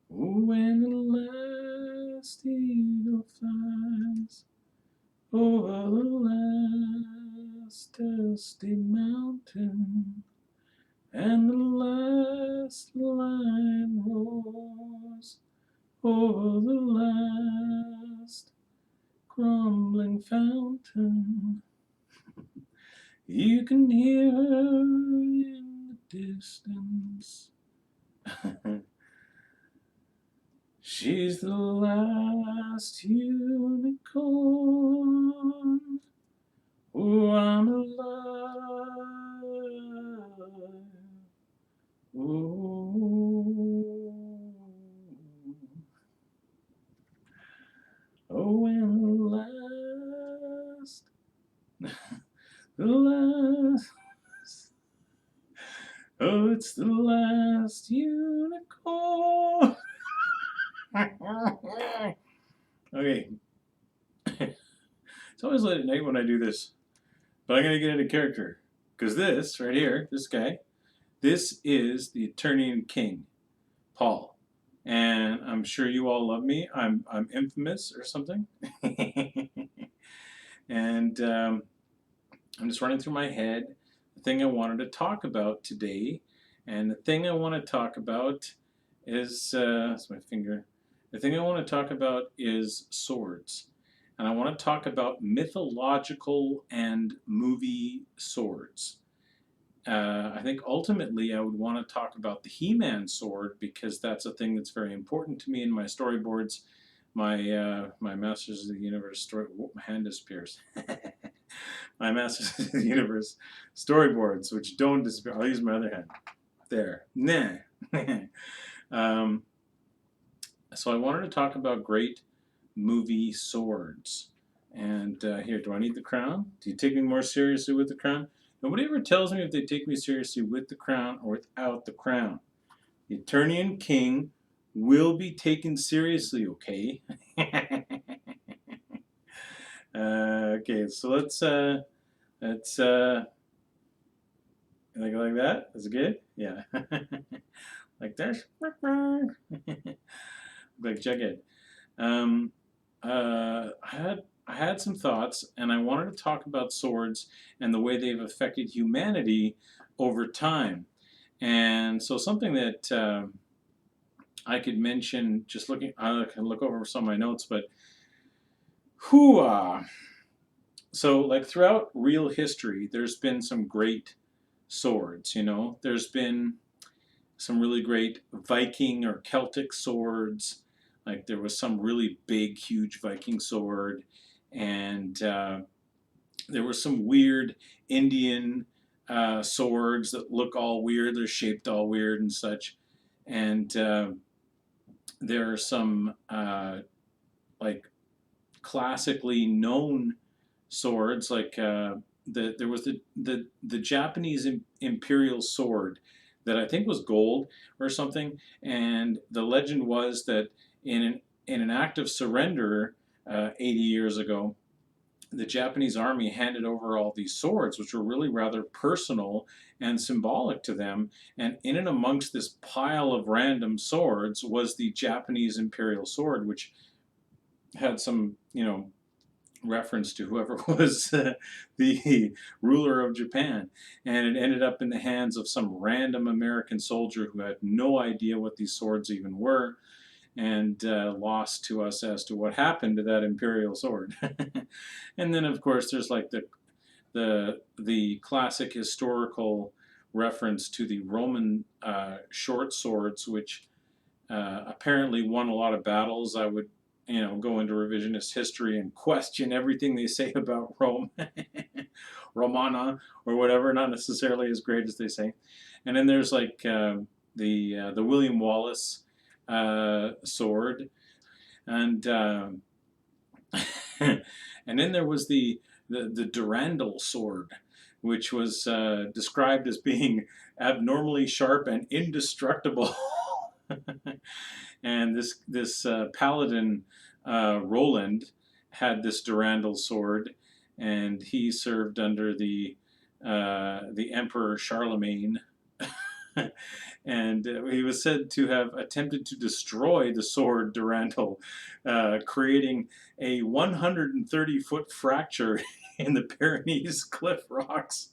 When the last eagle flies over the last dusty mountain, and the last lion roars over the last crumbling fountain, you can hear her in the distance. She's the last unicorn. Oh, I'm alive. Oh, oh, and the last, the last, oh, it's the last unicorn. Okay. It's always late at night when I do this, but I'm going to get into character. Because this, right here, this guy, this is the Eternian King, Paul. And I'm sure you all love me. I'm infamous or something. And I'm just running through my head the thing I wanted to talk about today. And the thing I want to talk about is, that's my finger. The thing I want to talk about is swords. And I want to talk about mythological and movie swords. I think ultimately I would want to talk about the He-Man sword because that's a thing that's very important to me in my storyboards. My Masters of the Universe story. Whoa, my hand disappears. My Masters of the Universe storyboards, which don't disappear. I'll use my other hand. There. Nah. um, so I wanted to talk about great movie swords. And here, do I need the crown? Do you take me more seriously with the crown? Nobody ever tells me if they take me seriously with the crown or without the crown. The Eternian King will be taken seriously, okay? Okay, so let's like that. That's good. Yeah, like this. Like Jughead. Um, I had some thoughts, and I wanted to talk about swords and the way they've affected humanity over time. And so something that I could mention, just looking, I can look over some of my notes, but whoo so like throughout real history, there's been some great swords. There's been some really great Viking or Celtic swords. Like there was some really big, huge Viking sword, and there were some weird Indian swords that look all weird. They're shaped all weird and such. And there are some like classically known swords, like there was the Japanese imperial sword that I think was gold or something, and the legend was that in an act of surrender 80 years ago, the Japanese army handed over all these swords, which were really rather personal and symbolic to them. And in and amongst this pile of random swords was the Japanese imperial sword, which had some, reference to whoever was the ruler of Japan. And it ended up in the hands of some random American soldier who had no idea what these swords even were, and lost to us as to what happened to that imperial sword. And then, of course, there's like the classic historical reference to the Roman short swords, which apparently won a lot of battles. I would, go into revisionist history and question everything they say about Rome, Romana or whatever. Not necessarily as great as they say. And then there's like the William Wallace sword, and and then there was the Durandal sword, which was described as being abnormally sharp and indestructible. And this paladin Roland had this Durandal sword, and he served under the Emperor Charlemagne. And he was said to have attempted to destroy the sword Durandal, creating a 130-foot fracture in the Pyrenees cliff rocks.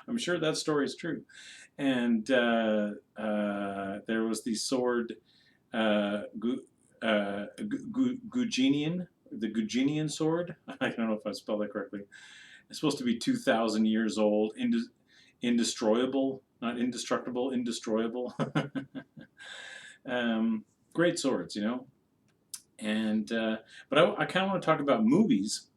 I'm sure that story is true. And there was the sword Gugenian, the Gugenian sword. I don't know if I spelled that correctly. It's supposed to be 2,000 years old, indestroyable, not indestructible, indestroyable. um, Great swords, you know. And but I kind of want to talk about movies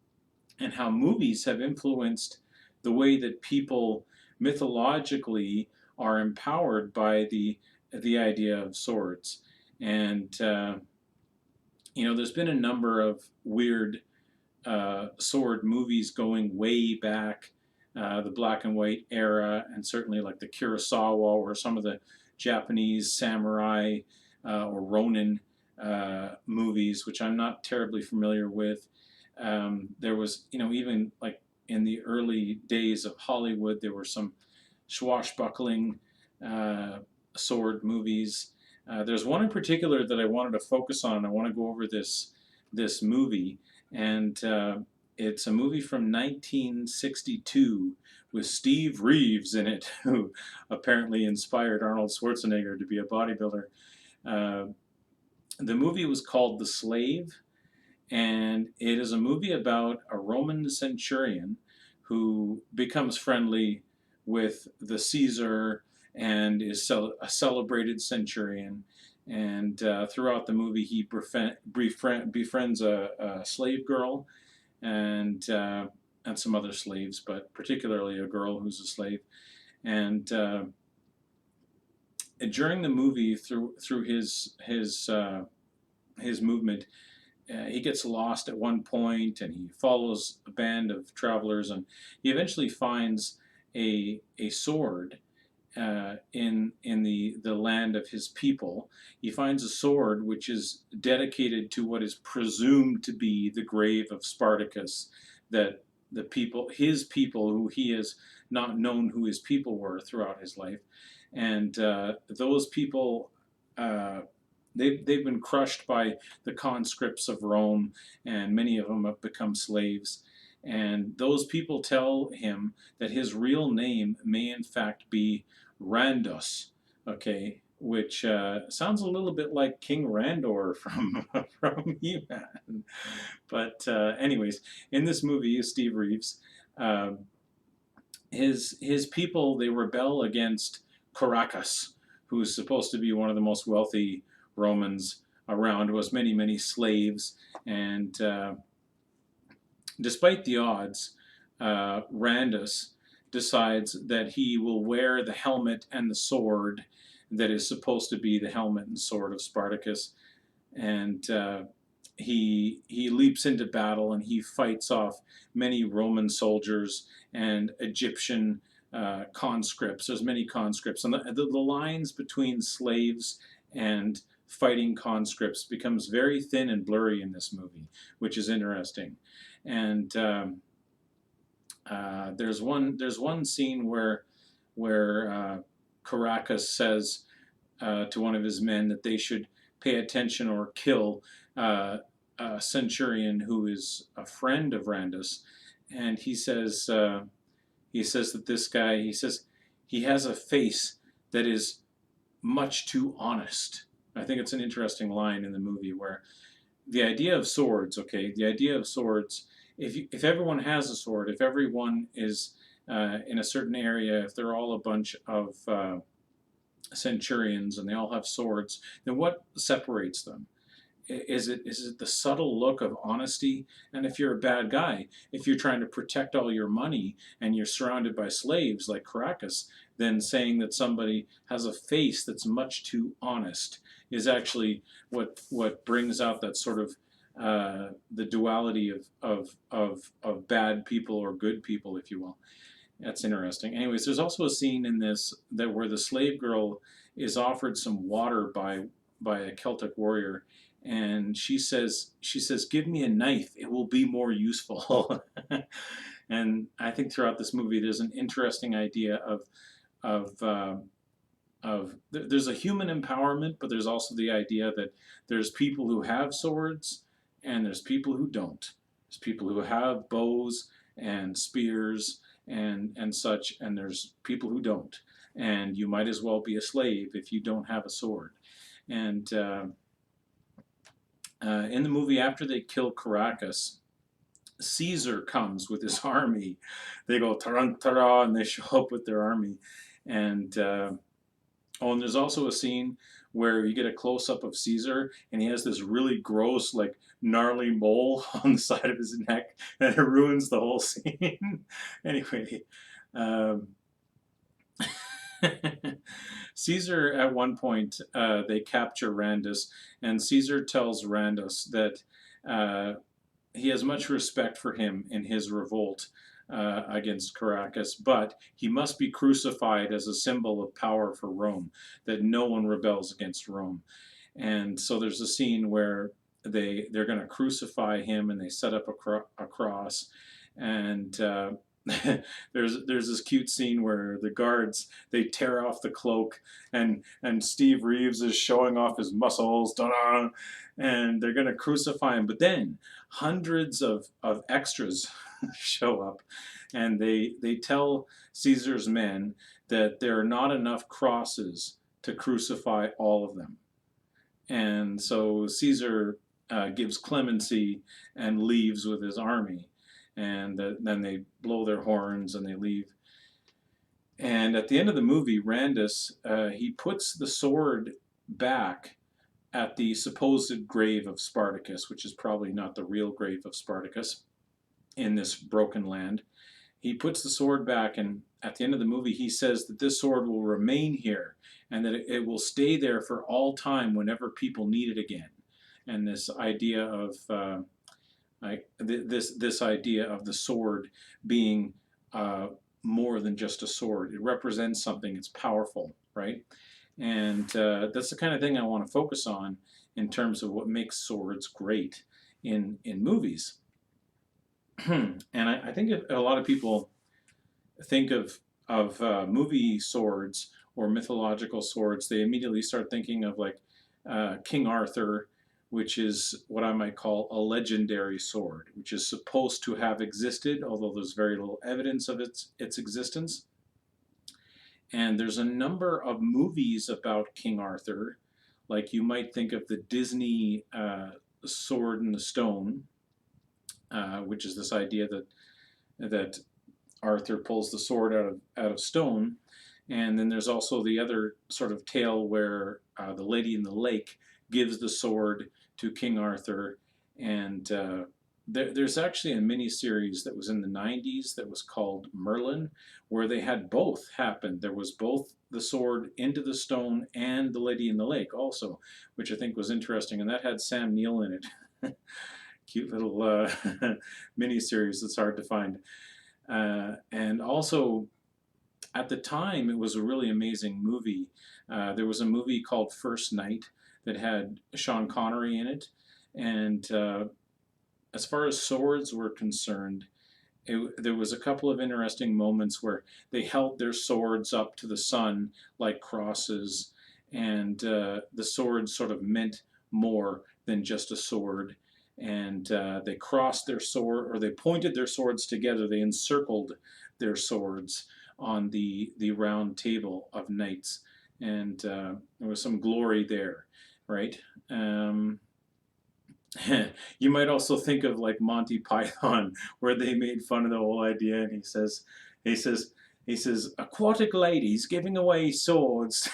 and how movies have influenced the way that people mythologically are empowered by the idea of swords. And you know, there's been a number of weird sword movies going way back, the black and white era, and certainly like the Kurosawa or some of the Japanese samurai or Ronin movies, which I'm not terribly familiar with. There was, you know, even like in the early days of Hollywood, there were some swashbuckling sword movies. There's one in particular that I wanted to focus on. I want to go over this movie, and it's a movie from 1962 with Steve Reeves in it, who apparently inspired Arnold Schwarzenegger to be a bodybuilder. Uh, the movie was called The Slave, and it is a movie about a Roman centurion who becomes friendly with the Caesar and is a celebrated centurion. And throughout the movie, he befriends a slave girl and some other slaves, but particularly a girl who's a slave. And during the movie, through his movement, he gets lost at one point, and he follows a band of travelers, and he eventually finds a sword in the land of his people. He finds a sword which is dedicated to what is presumed to be the grave of Spartacus, that the people, his people, who he has not known who his people were throughout his life, and those people. They've been crushed by the conscripts of Rome, and many of them have become slaves. And those people tell him that his real name may in fact be Randos, okay, which sounds a little bit like King Randor from from He-Man. But anyways, in this movie, Steve Reeves, uh, his people, they rebel against Caracas, who's supposed to be one of the most wealthy Romans around, who has many slaves, and despite the odds, Randus decides that he will wear the helmet and the sword that is supposed to be the helmet and sword of Spartacus, and he leaps into battle, and he fights off many Roman soldiers and Egyptian conscripts. There's many conscripts, and the lines between slaves and fighting conscripts becomes very thin and blurry in this movie, which is interesting. And there's one scene where Caracas says to one of his men that they should pay attention or kill a centurion who is a friend of Randus, and he says that this guy, he says he has a face that is much too honest. I think it's an interesting line in the movie where the idea of swords, okay, the idea of swords, if everyone has a sword, if everyone is in a certain area, if they're all a bunch of centurions and they all have swords, then what separates them? Is it the subtle look of honesty? And if you're a bad guy, if you're trying to protect all your money and you're surrounded by slaves like Caracas, then saying that somebody has a face that's much too honest is actually what brings out that sort of the duality of bad people or good people, if you will. That's interesting. Anyways, there's also a scene in this that where the slave girl is offered some water by a Celtic warrior, and she says, "Give me a knife; it will be more useful." And I think throughout this movie, there's an interesting idea of there's a human empowerment, but there's also the idea that there's people who have swords and there's people who don't. There's people who have bows and spears and such, and there's people who don't. And you might as well be a slave if you don't have a sword. And in the movie, after they kill Caracas, Caesar comes with his army. They go tarantara, and they show up with their army. And oh, and there's also a scene where you get a close up of Caesar, and he has this really gross, like gnarly mole on the side of his neck, and it ruins the whole scene. Anyway, um, Caesar, at one point, they capture Randus, and Caesar tells Randus that he has much respect for him in his revolt against Caracas, but he must be crucified as a symbol of power for Rome, that no one rebels against Rome. And so there's a scene where they're going to crucify him, and they set up a cross, and there's this cute scene where the guards, they tear off the cloak, and Steve Reeves is showing off his muscles, ta-da, and they're going to crucify him. But then hundreds of extras show up, and they tell Caesar's men that there are not enough crosses to crucify all of them. And so Caesar gives clemency and leaves with his army. And then they blow their horns and they leave. And at the end of the movie, Randus, he puts the sword back at the supposed grave of Spartacus, which is probably not the real grave of Spartacus in this broken land. He puts the sword back, and at the end of the movie, he says that this sword will remain here and that it will stay there for all time whenever people need it again. And this idea of this idea of the sword being more than just a sword. It represents something. It's powerful, right? And that's the kind of thing I want to focus on in terms of what makes swords great in movies. And I think a lot of people think of movie swords or mythological swords. They immediately start thinking of like King Arthur, which is what I might call a legendary sword, which is supposed to have existed, although there's very little evidence of its existence. And there's a number of movies about King Arthur, like you might think of the Disney Sword in the Stone, which is this idea that Arthur pulls the sword out of stone. And then there's also the other sort of tale where the Lady in the Lake gives the sword to King Arthur. And there's actually a mini-series that was in the 90s that was called Merlin, where they had both happen. There was both the sword into the stone and the Lady in the Lake also, which I think was interesting. And that had Sam Neill in it. Cute little mini-series that's hard to find. And also, at the time, it was a really amazing movie. There was a movie called First Night that had Sean Connery in it. And as far as swords were concerned, there was a couple of interesting moments where they held their swords up to the sun like crosses, and the sword sort of meant more than just a sword. And they crossed their sword, or they pointed their swords together. They encircled their swords on the round table of knights, and there was some glory there, right? You might also think of like Monty Python, where they made fun of the whole idea, and he says, aquatic ladies giving away swords.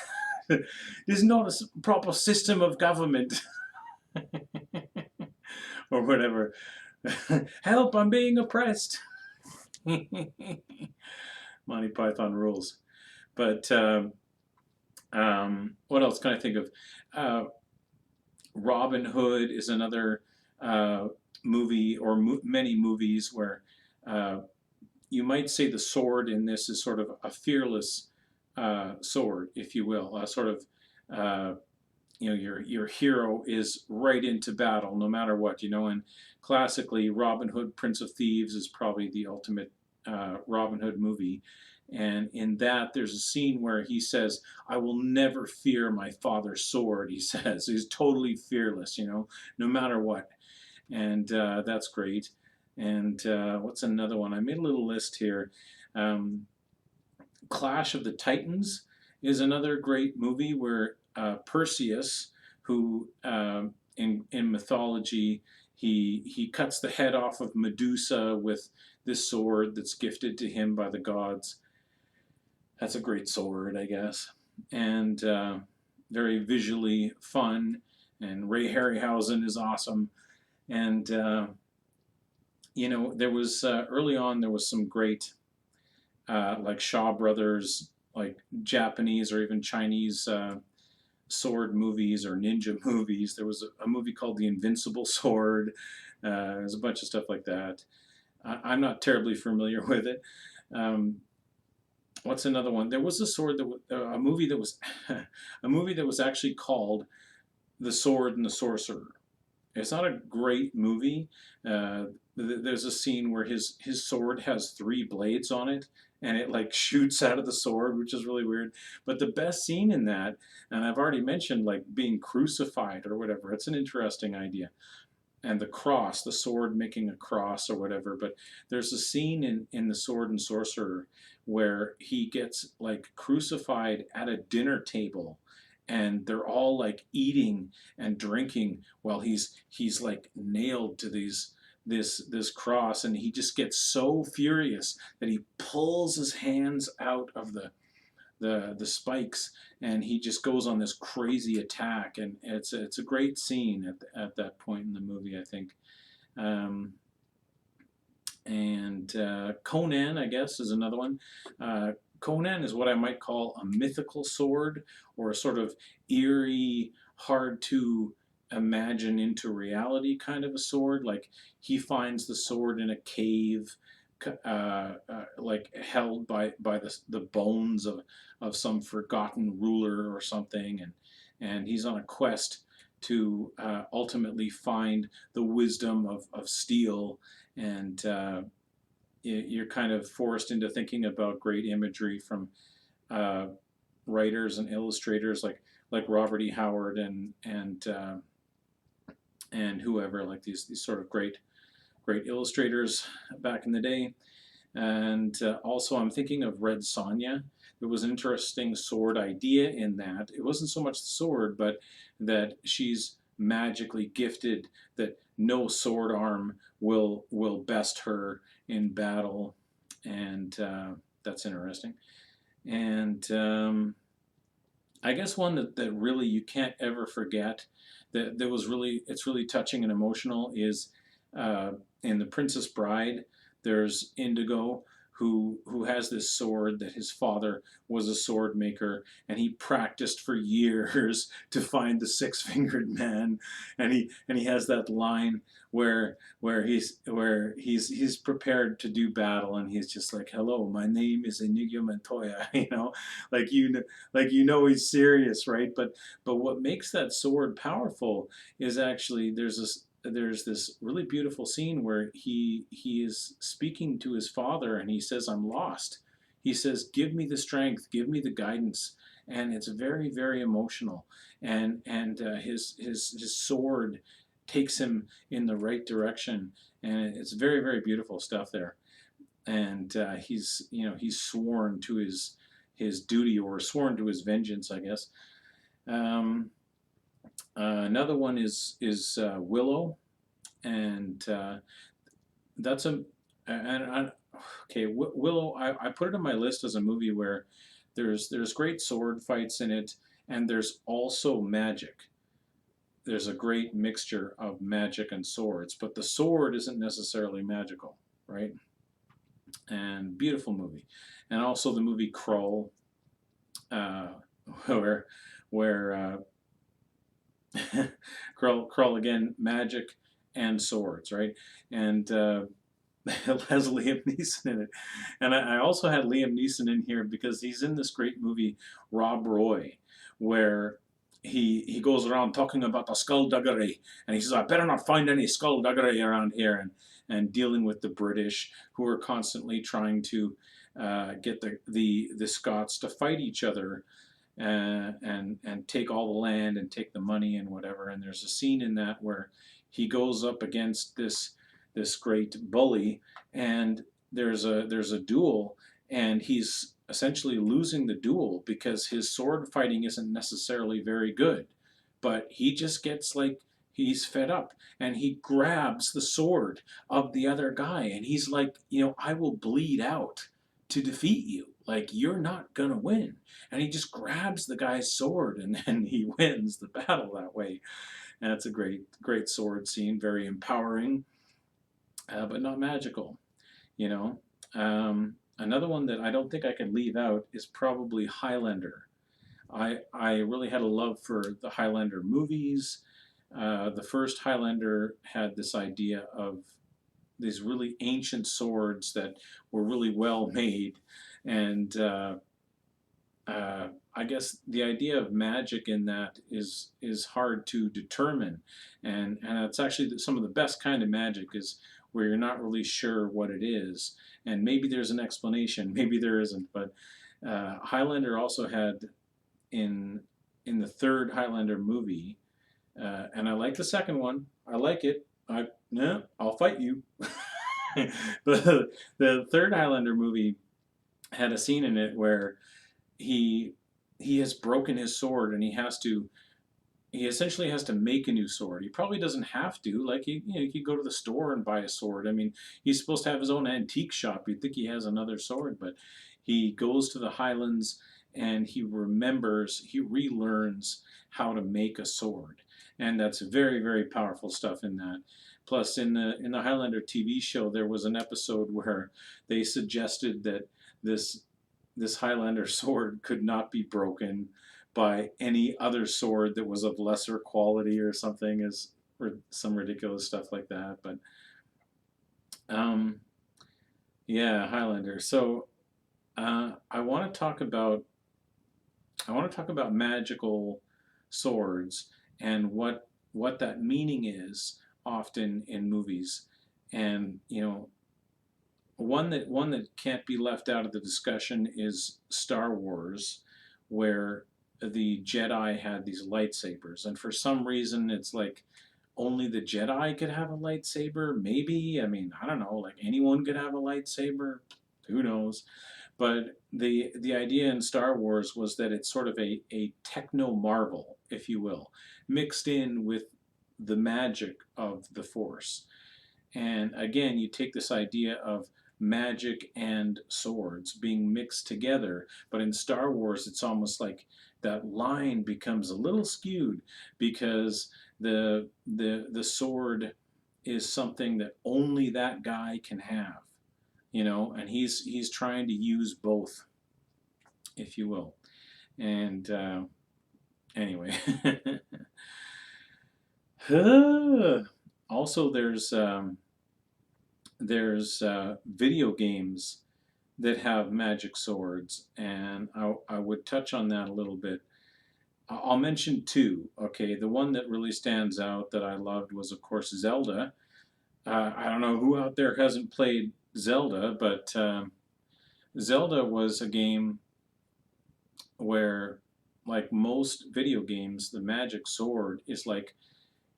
There's not a proper system of government. Or whatever. Help, I'm being oppressed. Monty Python rules. But what else can I think of? Robin Hood is another movie, or many movies, where you might say the sword in this is sort of a fearless sword, if you will, a sort of your hero is right into battle no matter what, and classically Robin Hood, Prince of Thieves is probably the ultimate Robin Hood movie. And in that, there's a scene where he says, "I will never fear my father's sword." He says he's totally fearless, no matter what. And that's great. And what's another one? I made a little list here. Um, Clash of the Titans is another great movie where Perseus, who in mythology he cuts the head off of Medusa with this sword that's gifted to him by the gods. That's a great sword, I guess, and very visually fun. And Ray Harryhausen is awesome. And there was early on there was some great like Shaw Brothers, like Japanese or even Chinese sword movies or ninja movies. There was a movie called The Invincible Sword. There's a bunch of stuff like that. I'm not terribly familiar with it. Um, what's another one? There was a sword that a movie that was a movie that was actually called The Sword and the Sorcerer. It's not a great movie. There's a scene where his sword has 3 blades on it, and it like shoots out of the sword, which is really weird. But the best scene in that, and I've already mentioned like being crucified or whatever. It's an interesting idea. And the cross, the sword making a cross or whatever. But there's a scene in the Sword and Sorcerer where he gets like crucified at a dinner table, and they're all like eating and drinking while he's like nailed to this cross, and he just gets so furious that he pulls his hands out of the spikes, and he just goes on this crazy attack, and it's a great scene at that point in the movie, I think. Um, and Conan, I guess, is another one. Conan is what I might call a mythical sword, or a sort of eerie, hard to imagine into reality kind of a sword. Like he finds the sword in a cave, like held by the bones of some forgotten ruler or something, and he's on a quest to ultimately find the wisdom of steel. And you're kind of forced into thinking about great imagery from uh, writers and illustrators like Robert E. Howard and whoever, like these sort of great illustrators back in the day. And also, I'm thinking of Red Sonja. There was an interesting sword idea in that. It wasn't so much the sword, but that she's magically gifted, that no sword arm will best her in battle, and that's interesting. And I guess one that really you can't ever forget, that was really, it's really touching and emotional, is in The Princess Bride. There's Indigo, who has this sword that his father was a sword maker, and he practiced for years to find the six-fingered man. And he has that line where he's prepared to do battle, and he's just like, "Hello, my name is Inigo Montoya," like he's serious, right? But what makes that sword powerful is actually there's this really beautiful scene where he is speaking to his father, and he says, "I'm lost." He says, "Give me the strength, give me the guidance," and it's very very emotional. And his sword takes him in the right direction, and it's very very beautiful stuff there. And he's sworn to his duty, or sworn to his vengeance, I guess. Um, Another one is Willow, and that's a and okay, Willow. I put it on my list as a movie where there's great sword fights in it, and there's also magic. There's a great mixture of magic and swords, but the sword isn't necessarily magical, right? And beautiful movie. And also the movie Krull, uh, where where Krull again, magic and swords, right? And has Liam Neeson in it. And I also had Liam Neeson in here because he's in this great movie, Rob Roy, where he goes around talking about the skullduggery, and he says, "I better not find any skullduggery around here," and dealing with the British, who are constantly trying to get the Scots to fight each other, and take all the land and take the money and whatever. And there's a scene in that where he goes up against this great bully, and there's a duel, and he's essentially losing the duel because his sword fighting isn't necessarily very good, but he just gets like, he's fed up, and he grabs the sword of the other guy, and he's like, I will bleed out to defeat you. Like, you're not gonna win. And he just grabs the guy's sword, and then he wins the battle that way. And it's a great sword scene, very empowering, but not magical. You know, another one that I don't think I can leave out is probably Highlander. I really had a love for the Highlander movies. The first Highlander had this idea of these really ancient swords that were really well made, and I guess the idea of magic in that is hard to determine, and it's actually some of the best kind of magic is where you're not really sure what it is, and maybe there's an explanation, maybe there isn't. But Highlander also had in the third Highlander movie, and I like the second one. I like it. No, I'll fight you. The third Highlander movie had a scene in it where he he has broken his sword, and he essentially has to make a new sword. He probably doesn't have to. Like, he could go to the store and buy a sword. I mean, he's supposed to have his own antique shop. You'd think he has another sword, but he goes to the Highlands, and he relearns how to make a sword, and that's very, very powerful stuff in that. Plus, in the Highlander TV show, there was an episode where they suggested that this this Highlander sword could not be broken by any other sword that was of lesser quality or something, as or some ridiculous stuff like that. But um, yeah, Highlander. So I want to talk about magical swords and what that meaning is often in movies, and one that can't be left out of the discussion is Star Wars, where the Jedi had these lightsabers, and for some reason it's like only the Jedi could have a lightsaber. Maybe, I mean, I don't know, like anyone could have a lightsaber. Who knows? But the idea in Star Wars was that it's sort of a techno marvel, if you will, mixed in with the magic of the Force. And again, you take this idea of magic and swords being mixed together, but in Star Wars, it's almost like that line becomes a little skewed because the sword is something that only that guy can have, and he's trying to use both, if you will. And anyway, also there's video games that have magic swords, and I would touch on that a little bit. I'll mention two. Okay, the one that really stands out that I loved was, of course, Zelda. I don't know who out there hasn't played Zelda, but Zelda was a game where, like most video games, the magic sword is like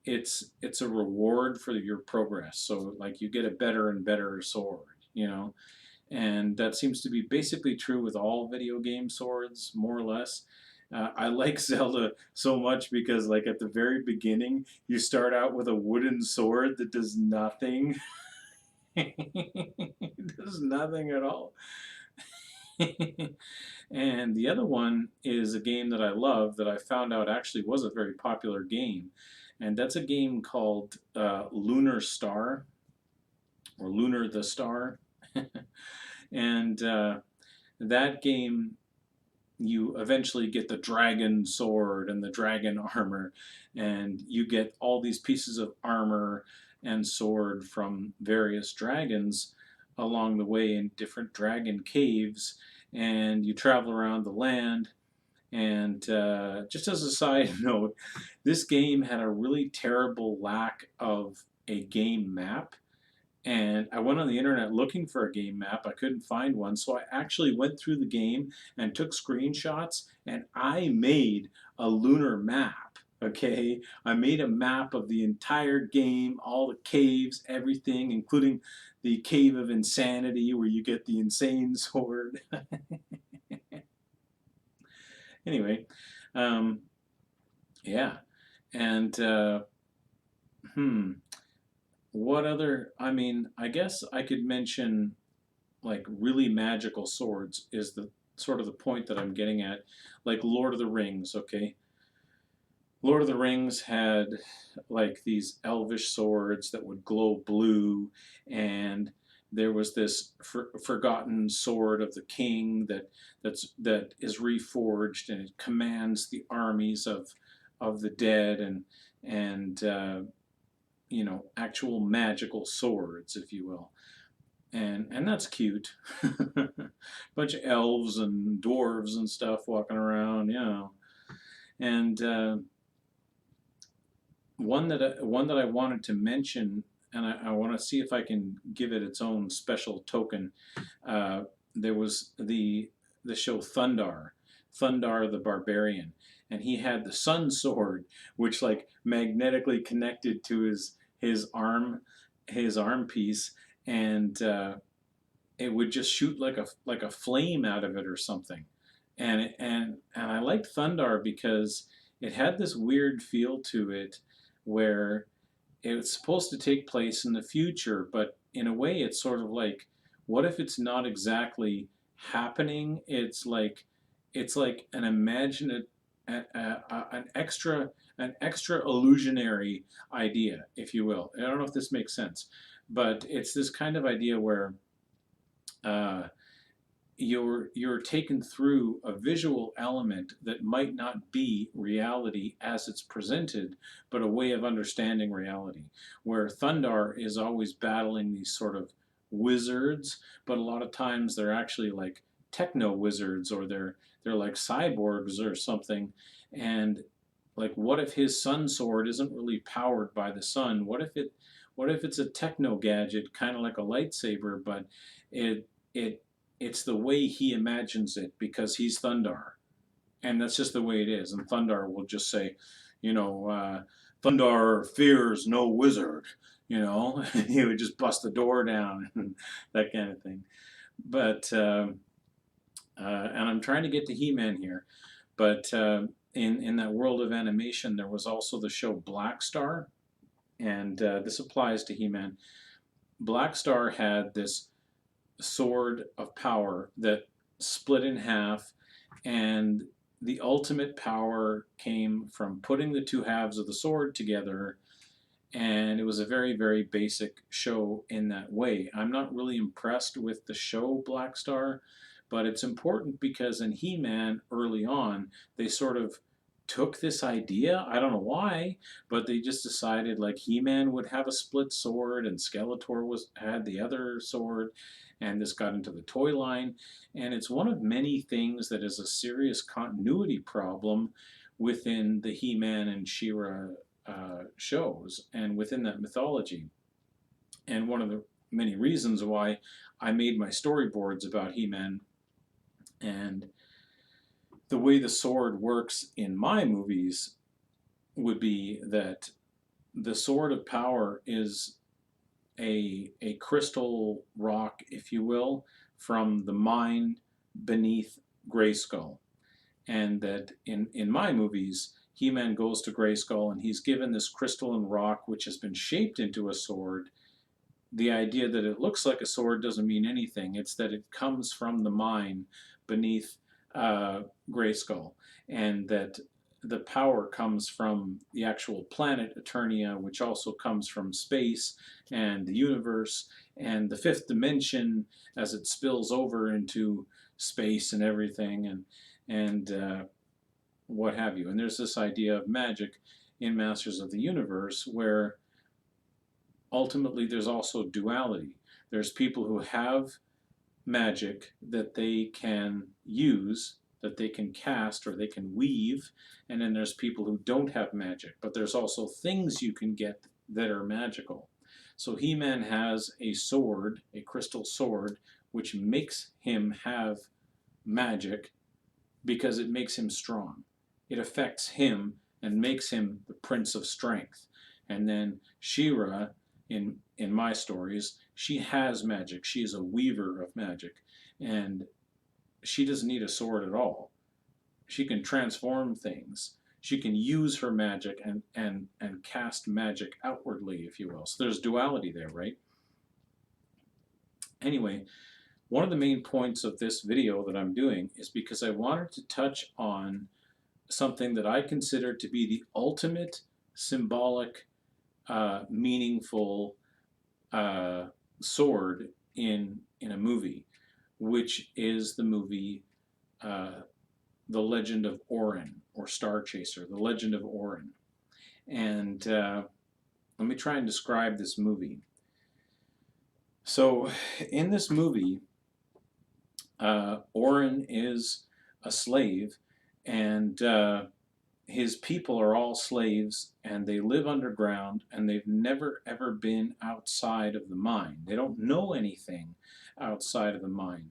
it's a reward for your progress. So like you get a better and better sword. And that seems to be basically true with all video game swords, more or less. I like Zelda so much because, like, at the very beginning, you start out with a wooden sword that does nothing. It does nothing at all. And the other one is a game that I love that I found out actually was a very popular game. And that's a game called Lunar Star, or Lunar the Star. And that game, you eventually get the dragon sword and the dragon armor, and you get all these pieces of armor and sword from various dragons along the way in different dragon caves, and you travel around the land. And just as a side note, this game had a really terrible lack of a game map. And I went on the internet looking for a game map. I couldn't find one, so I actually went through the game and took screenshots, and I made a lunar map. Okay, I made a map of the entire game, all the caves, everything, including the Cave of Insanity, where you get the insane sword. Anyway, um, yeah, and hmm, what other? I mean, I guess I could mention like really magical swords is the sort of the point that I'm getting at. Like Lord of the Rings, okay? Lord of the Rings had like these elvish swords that would glow blue, and there was this forgotten sword of the king that is reforged, and it commands the armies of the dead, and you know, actual magical swords, if you will. And that's cute. Bunch of elves and dwarves and stuff walking around, you know. And one that I wanted to mention, and I want to see if I can give it its own special token. Uh, there was the show Thundar the Barbarian, and he had the sun sword, which like magnetically connected to his arm piece, and it would just shoot like a flame out of it or something. And I liked Thundar because it had this weird feel to it where it's supposed to take place in the future, but in a way it's sort of like, what if it's not exactly happening? It's like an imaginative, an extra illusionary idea, if you will. I don't know if this makes sense, but it's this kind of idea where uh, you're taken through a visual element that might not be reality as it's presented, but a way of understanding reality. Where Thundar is always battling these sort of wizards, but a lot of times they're actually like techno wizards, or they're like cyborgs or something. And like, what if his sun sword isn't really powered by the sun? What if it's a techno gadget, kind of like a lightsaber, but it it it's the way he imagines it because he's Thundar, and that's just the way it is. And Thundar will just say, you know, Thundar fears no wizard. You know, he would just bust the door down and that kind of thing. But and I'm trying to get to He-Man here, but in that world of animation, there was also the show Black Star, and this applies to He-Man. Black Star had this sword of power that split in half, and the ultimate power came from putting the two halves of the sword together, and it was a very, very basic show in that way. I'm not really impressed with the show Black Star, but it's important because in He-Man early on, they sort of took this idea. I don't know why, but they just decided like He-Man would have a split sword and Skeletor had the other sword, and this got into the toy line. And it's one of many things that is a serious continuity problem within the He-Man and She-Ra shows and within that mythology. And one of the many reasons why I made my storyboards about He-Man, and the way the sword works in my movies would be that the sword of power is a crystal rock, if you will, from the mine beneath Grayskull. And that in my movies, He-Man goes to Grayskull and he's given this crystalline rock which has been shaped into a sword. The idea that it looks like a sword doesn't mean anything. It's that it comes from the mine beneath Grayskull, and that the power comes from the actual planet Eternia, which also comes from space and the universe and the fifth dimension as it spills over into space and everything, and what have you. And there's this idea of magic in Masters of the Universe where ultimately there's also duality. There's people who have magic that they can use, that they can cast or they can weave, and then there's people who don't have magic, but there's also things you can get that are magical. So He-Man has a sword, a crystal sword, which makes him have magic because it makes him strong. It affects him and makes him the Prince of Strength. And then She-Ra, in my stories, she has magic. She is a weaver of magic, and she doesn't need a sword at all. She can transform things. She can use her magic and cast magic outwardly, if you will. So there's duality there, right? Anyway, one of the main points of this video that I'm doing is because I wanted to touch on something that I consider to be the ultimate symbolic, meaningful sword in a movie, which is the movie The Legend of Orin, or Star Chaser, The Legend of Orin. And let me try and describe this movie. So in this movie, Orin is a slave, and his people are all slaves, and they live underground, and they've never ever been outside of the mine. They don't know anything outside of the mine.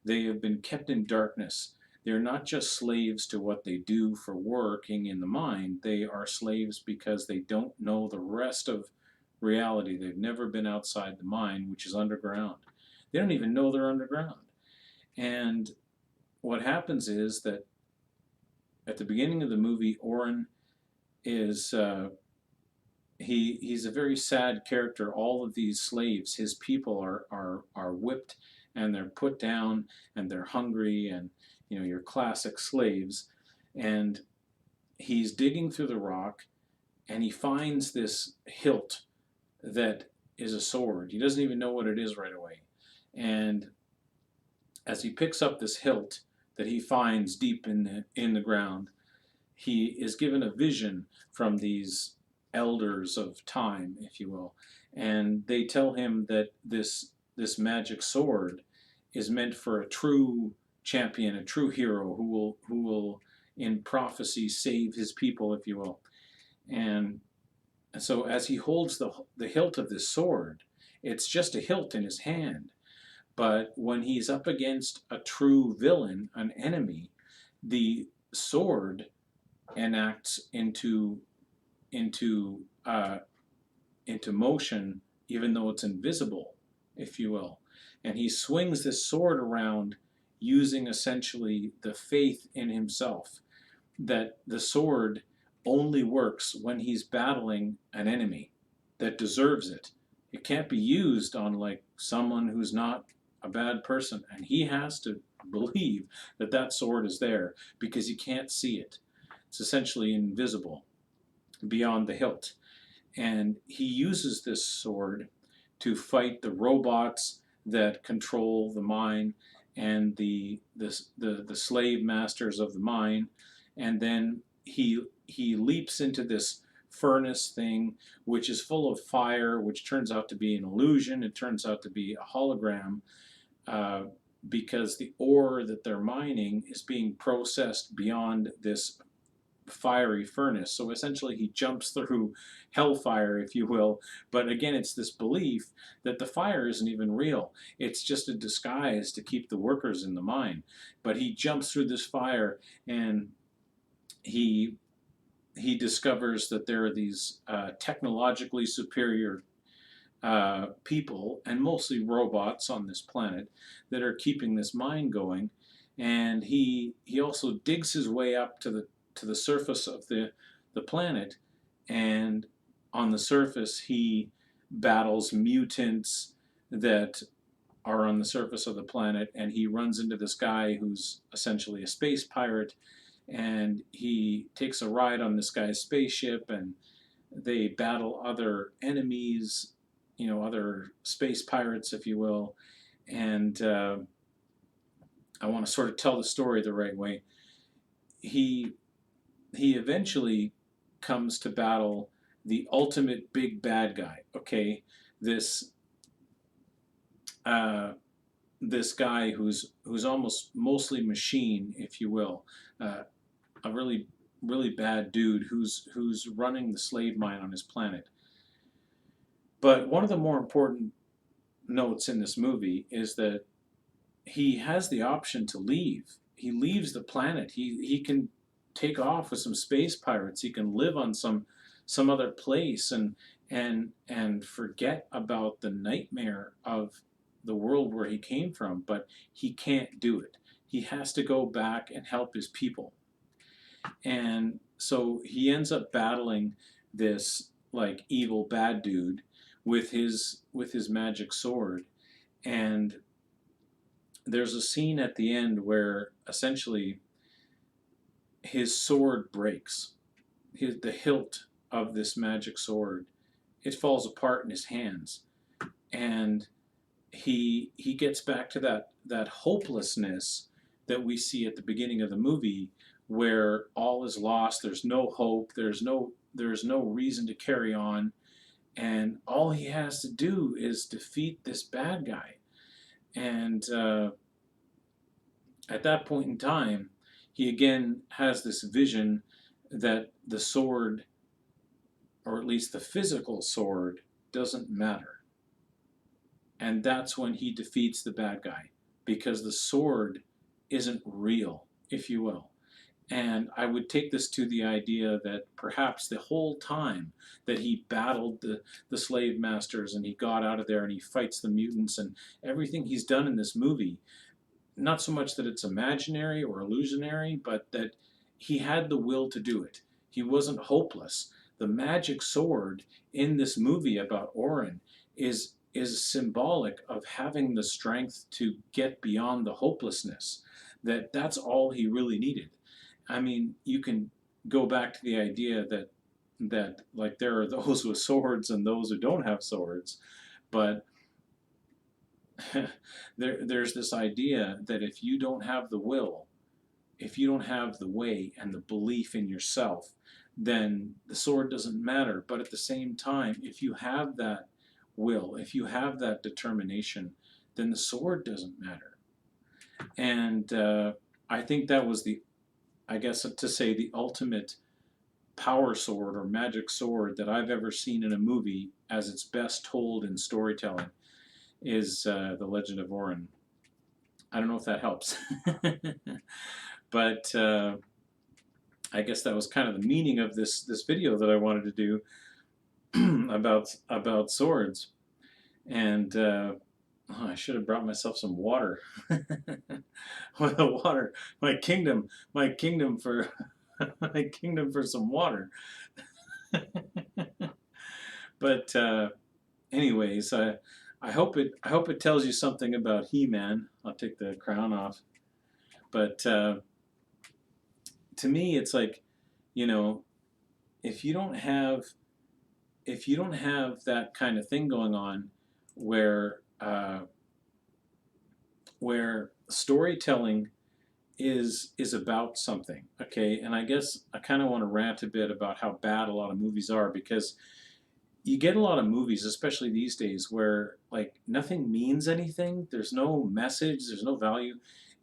They have been kept in darkness. They're not just slaves to what they do for working in the mine. They are slaves because they don't know the rest of reality. They've never been outside the mine, which is underground. They don't even know they're underground. And what happens is that at the beginning of the movie, Orin is he's a very sad character. All of these slaves, his people, are whipped, and they're put down, and they're hungry, and you know, your classic slaves. And he's digging through the rock, and he finds this hilt that is a sword. He doesn't even know what it is right away. And as he picks up this hilt that he finds deep in the ground, he is given a vision from these elders of time, if you will, and they tell him that this magic sword is meant for a true champion, a true hero who will in prophecy save his people, if you will. And so as he holds the hilt of this sword, it's just a hilt in his hand. But when he's up against a true villain, an enemy, the sword enacts into motion, even though it's invisible, if you will. And he swings this sword around using essentially the faith in himself that the sword only works when he's battling an enemy that deserves it. It can't be used on like someone who's not a bad person, and he has to believe that that sword is there because he can't see it. It's essentially invisible beyond the hilt. And he uses this sword to fight the robots that control the mine and the slave masters of the mine. And then he leaps into this furnace thing, which is full of fire, which turns out to be an illusion. It turns out to be a hologram, because the ore that they're mining is being processed beyond this fiery furnace. So essentially he jumps through hellfire, if you will. But again, it's this belief that the fire isn't even real. It's just a disguise to keep the workers in the mine. But he jumps through this fire, and he discovers that there are these technologically superior people, and mostly robots on this planet, that are keeping this mine going. And he also digs his way up to the surface of the planet, and on the surface he battles mutants that are on the surface of the planet, and he runs into this guy who's essentially a space pirate, and he takes a ride on this guy's spaceship, and they battle other enemies, you know, other space pirates, if you will. And I want to sort of tell the story the right way. He eventually comes to battle the ultimate big bad guy. Okay, this this guy who's almost mostly machine, if you will, a really bad dude who's running the slave mine on his planet. But one of the more important notes in this movie is that he has the option to leave. He leaves the planet. He can take off with some space pirates. He can live on some other place and forget about the nightmare of the world where he came from, but he can't do it. He has to go back and help his people. And so he ends up battling this like evil bad dude with his magic sword. And there's a scene at the end where essentially his sword breaks. The hilt of this magic sword, it falls apart in his hands, and he gets back to that hopelessness that we see at the beginning of the movie, where all is lost. There's no hope. There's no reason to carry on, and all he has to do is defeat this bad guy. And at that point in time, he again has this vision that the sword, or at least the physical sword, doesn't matter. And that's when he defeats the bad guy, because the sword isn't real, if you will. And I would take this to the idea that perhaps the whole time that he battled the slave masters and he got out of there and he fights the mutants and everything he's done in this movie, not so much that it's imaginary or illusionary, but that he had the will to do it. He wasn't hopeless. The magic sword in this movie about Orin is symbolic of having the strength to get beyond the hopelessness. That's all he really needed. I mean, you can go back to the idea that like there are those with swords and those who don't have swords, but there's this idea that if you don't have the will, if you don't have the way and the belief in yourself, then the sword doesn't matter. But at the same time, if you have that will, if you have that determination, then the sword doesn't matter. And I think that was I guess to say, the ultimate power sword or magic sword that I've ever seen in a movie as it's best told in storytelling is The Legend of Orin. I don't know if that helps. But I guess that was kind of the meaning of this video that I wanted to do about swords. And I should have brought myself some water. Water, my kingdom for my kingdom for some water. But anyways, I hope it tells you something about He-Man. I'll take the crown off. But to me, it's like, you know, if you don't have that kind of thing going on, where storytelling is about something, okay? And I guess I kind of want to rant a bit about how bad a lot of movies are, because you get a lot of movies, especially these days, where like nothing means anything. There's no message, there's no value.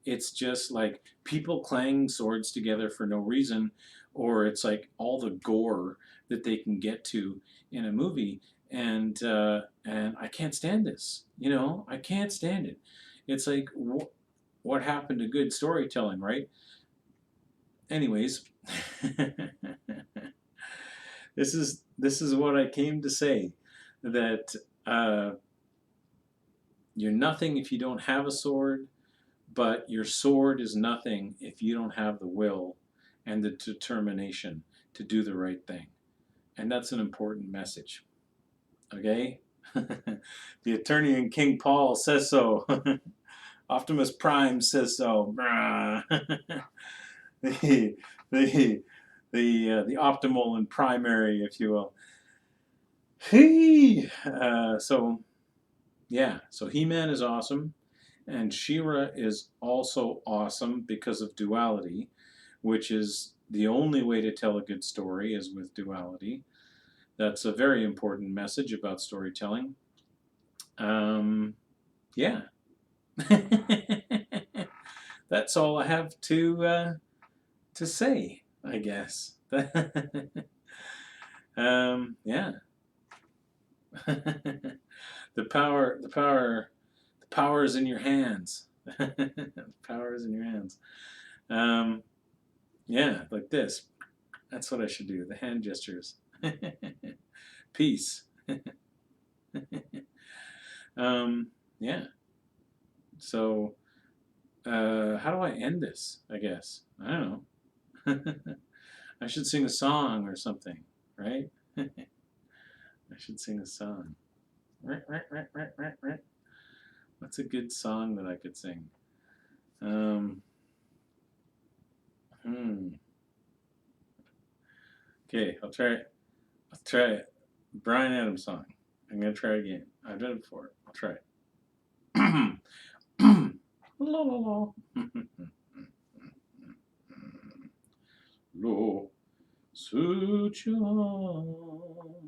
It's just like people clanging swords together for no reason, or it's like all the gore that they can get to in a movie. And I can't stand this. You know, I can't stand it. It's like, what happened to good storytelling, right? Anyways, this is what I came to say, that you're nothing if you don't have a sword, but your sword is nothing if you don't have the will and the determination to do the right thing. And that's an important message. Okay? The Eternian King Paul says so. Optimus Prime says so. the optimal and primary, if you will. So yeah, so He-Man is awesome, and She-Ra is also awesome because of duality, which is the only way to tell a good story is with duality. That's a very important message about storytelling. Yeah. That's all I have to say, I guess. Yeah. The power is in your hands. The power is in your hands. Um, yeah, like this. That's what I should do. The hand gestures. Peace. um, yeah. So, how do I end this? I guess I don't know. I should sing a song or something, right? I should sing a song. What's a good song that I could sing? Um, hmm. Okay, I'll try it. I'll try it. Brian Adams song. I'm gonna try it again. I've done it before. I'll try it. La la la. Lo, suit your heart,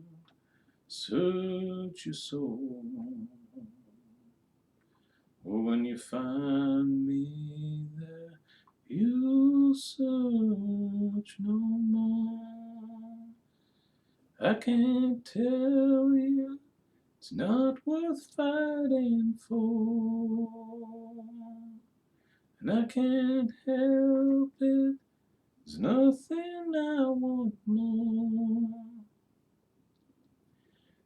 suit your soul. Oh, when you find me there, you'll search no more. I can't tell you it's not worth fighting for, and I can't help it. There's nothing I want more.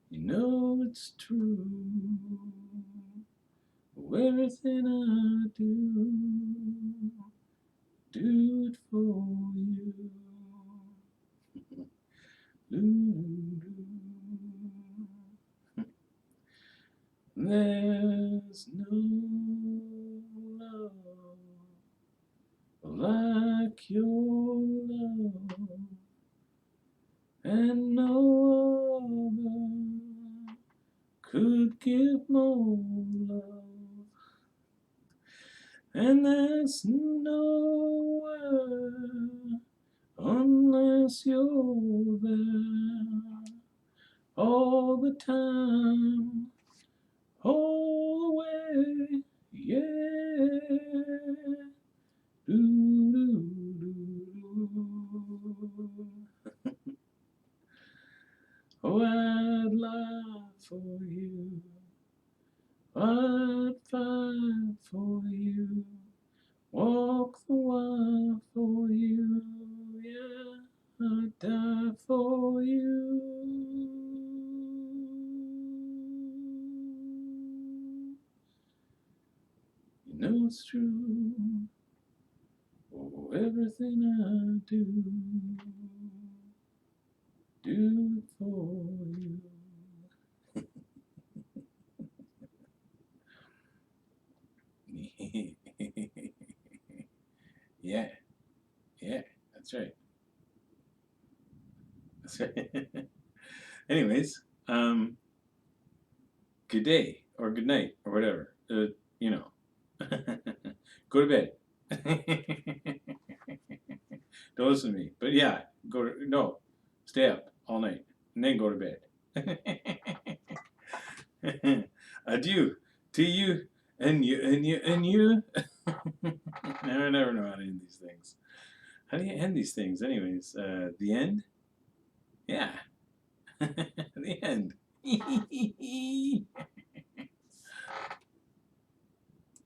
You know it's true. Everything I do it for you. There's no love like your love, and no other could give more love. And there's nowhere unless you're there all the time, all the way, yeah. Oh, I'd lie for you, I'd fight for you, walk the wire for you, yeah, I'd die for you. You know it's true, oh, everything I do it for you. Yeah, yeah, that's right. That's right. Anyways, good day or good night or whatever. You know, go to bed. Don't listen to me. But yeah, no, stay up all night and then go to bed. Adieu to you and you and you and you. I never know how to end these things. How do you end these things, anyways? The end? Yeah. The end.